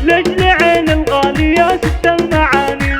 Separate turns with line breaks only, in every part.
لأجل عين الغالية ست المعاني.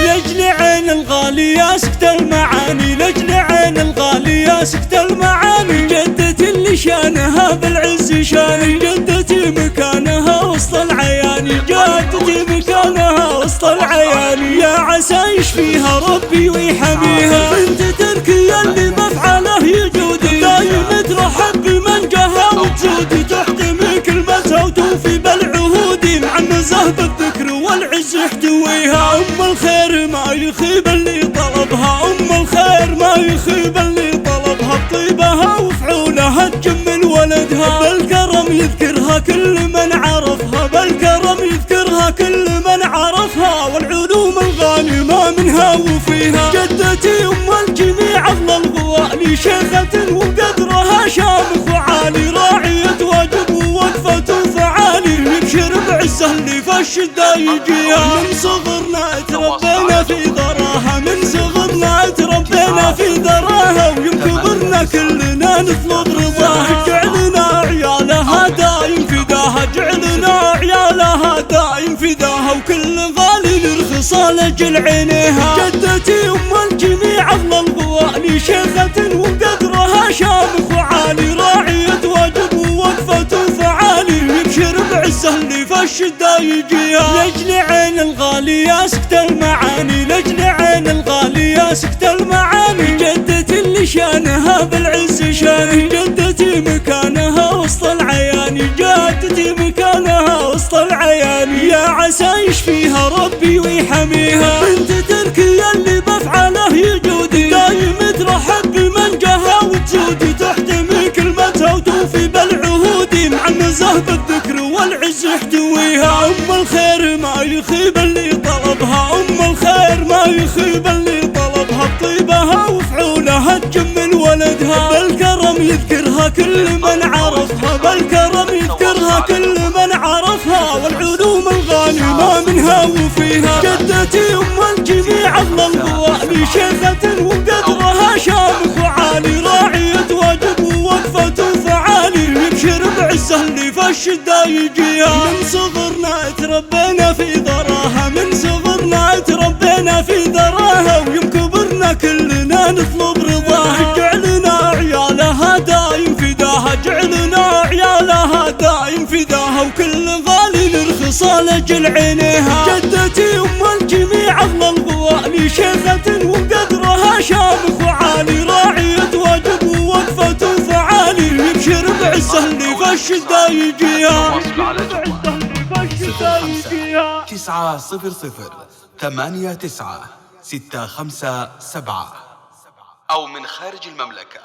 لأجل عين الغالية سكت المعاني، لأجل عين الغالية سكت المعاني. جدتي اللي شانها بالعز شاني، جدتي مكانها وسط العياني، جدتي مكانها وسط العياني. يا عسى يشفيها ربي ويحميها، بنت تركيا اللي مفعله يجودي، دايم ترحب بمن جاها وتزودي، تحتمي كلمتها وتوفي بالعهود، مع النزه بالذكر والعز يحتويها. أم الخير ما يخيب اللي طلبها، أم الخير ما يخيب اللي طلبها، بطيبها وفعولها تجمل ولدها، بالكرم يذكرها كل من عرفها، بالكرم يذكرها كل من عرفها، والعلوم الغانمة منها وفيها. جدتي أم الجميع أغلى الغوالي، شيخة وقدرها شامخ وعالي، راعية واجب ووقفة فعالي، يبشر بعزه اللي في الشدة يجيها. من صغرنا تربينا في ذراها، من صغرنا تربينا في ذراها، ويوم كبرنا كلنا نطلب رضاها، جعلنا عيالها دايم فداها، جعلنا عيالها دايم فداها، وكل غالي نرخص لأجل عينيها. جدتي أم الجميع أغلى الغوالي، شيخة وقدرها شامخ وعالي، راعية واجب ووقفة فعالي، يبشر بعزه اللي في الشدة يجيها. لأجل عين الغالية سكت المعاني، لأجل عين الغالية سكت المعاني. جدتي اللي شانها بالعز شاني، جدتي مكانها وسط العياني، جدتي مكانها وسط العياني. يا عسى يشفيها ربي ويحميها، بنت تركيا اللي بفعله يجودي، دايم ترحب بمن جاها وتزودي، تحتمي كلمتها وتوفي بالعهود، مع النزه بالذكر والعز يحتويها. أم الخير ما يخيب اللي طلبها، أم الخير ما يخيب اللي طلبها، بطيبها وفعولها تجمل ولدها، بالكرم يذكرها كل من عرفها، بالكرم يذكرها كل من عرفها، والعلوم الغانمة منها وفيها. جدتي أم الجميع أغلى الغوالي، شيخة وقدرها شامخ وعالي، راعية واجب ووقفة فعالي، يبشر بعزه اللي في الشدة يجيها. من صغرنا تربينا في ذراها، من صغرنا تربينا في ذراها، ويوم كبرنا كلنا نطلب رضاها، جعلنا عيالها دايم فداها، جعلنا عيالها دايم فداها، وكل غالي نرخص لأجل عينيها. جدتي أم الجميع أغلى الغوالي، شيخة وقدرها شامخ وعالي، راعية واجب ووقفة فعالي، يبشر بعزه اللي في الشدة يجيها.
900 89 657 أو من خارج المملكة